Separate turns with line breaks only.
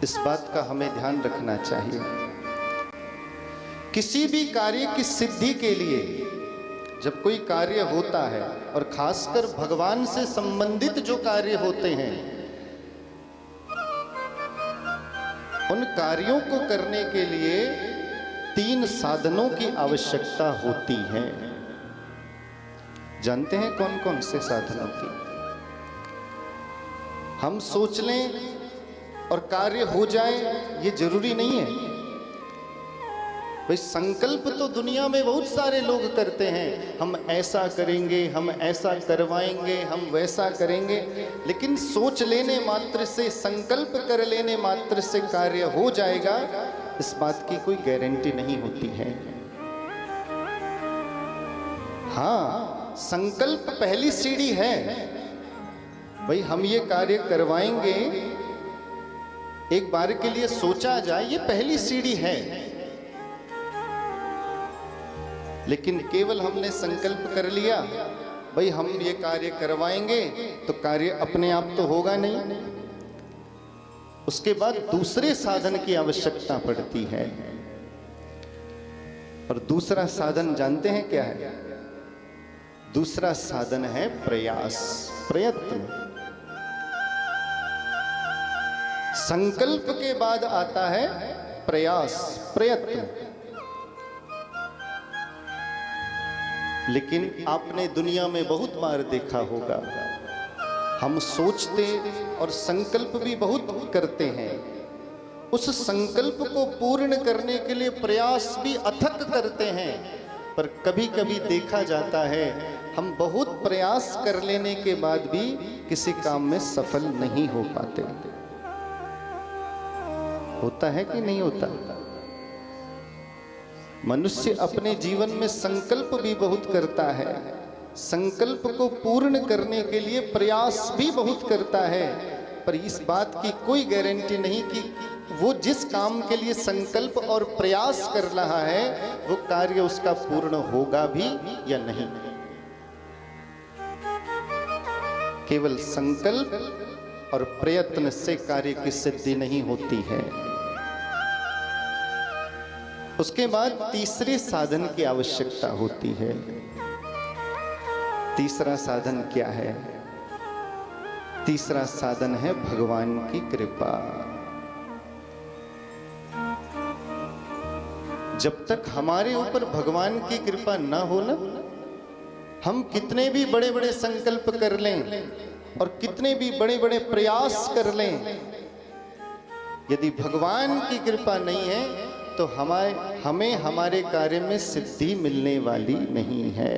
इस बात का हमें ध्यान रखना चाहिए। किसी भी कार्य की सिद्धि के लिए जब कोई कार्य होता है, और खासकर भगवान से संबंधित जो कार्य होते हैं, उन कार्यों को करने के लिए 3 साधनों की आवश्यकता होती है। जानते हैं कौन कौन से साधनों की? हम सोच लें और कार्य हो जाए, ये जरूरी नहीं है भाई। संकल्प तो दुनिया में बहुत सारे लोग करते हैं, हम ऐसा करेंगे, हम ऐसा करवाएंगे, हम वैसा करेंगे, लेकिन सोच लेने मात्र से, संकल्प कर लेने मात्र से कार्य हो जाएगा, इस बात की कोई गारंटी नहीं होती है। हाँ, संकल्प पहली सीढ़ी है भाई। हम ये कार्य करवाएंगे, एक बार के लिए सोचा जाए, ये पहली सीढ़ी है। लेकिन केवल हमने संकल्प कर लिया भाई हम ये कार्य करवाएंगे, तो कार्य अपने आप तो होगा नहीं। उसके बाद दूसरे साधन की आवश्यकता पड़ती है, और दूसरा साधन जानते हैं क्या है? दूसरा साधन है प्रयास, प्रयत्न। संकल्प के बाद आता है प्रयास, प्रयत्न। लेकिन आपने दुनिया में बहुत बार देखा होगा, हम सोचते और संकल्प भी बहुत करते हैं, उस संकल्प को पूर्ण करने के लिए प्रयास भी अथक करते हैं, पर कभी कभी देखा जाता है हम बहुत प्रयास कर लेने के बाद भी किसी काम में सफल नहीं हो पाते। होता है कि नहीं होता? मनुष्य अपने जीवन में संकल्प भी बहुत करता है, संकल्प को पूर्ण करने के लिए प्रयास भी बहुत करता है, पर इस बात की कोई गारंटी नहीं कि वो जिस काम के लिए संकल्प और प्रयास कर रहा है वो कार्य उसका पूर्ण होगा भी या नहीं। केवल संकल्प और प्रयत्न से कार्य की सिद्धि नहीं होती है। उसके बाद तीसरे साधन की आवश्यकता होती है। तीसरा साधन क्या है? तीसरा साधन है भगवान की कृपा। जब तक हमारे ऊपर भगवान की कृपा ना हो ना, हम कितने भी बड़े बड़े संकल्प कर लें और कितने भी बड़े बड़े प्रयास कर लें, यदि भगवान की कृपा नहीं है तो हमें हमारे कार्य में सिद्धि मिलने वाली नहीं है।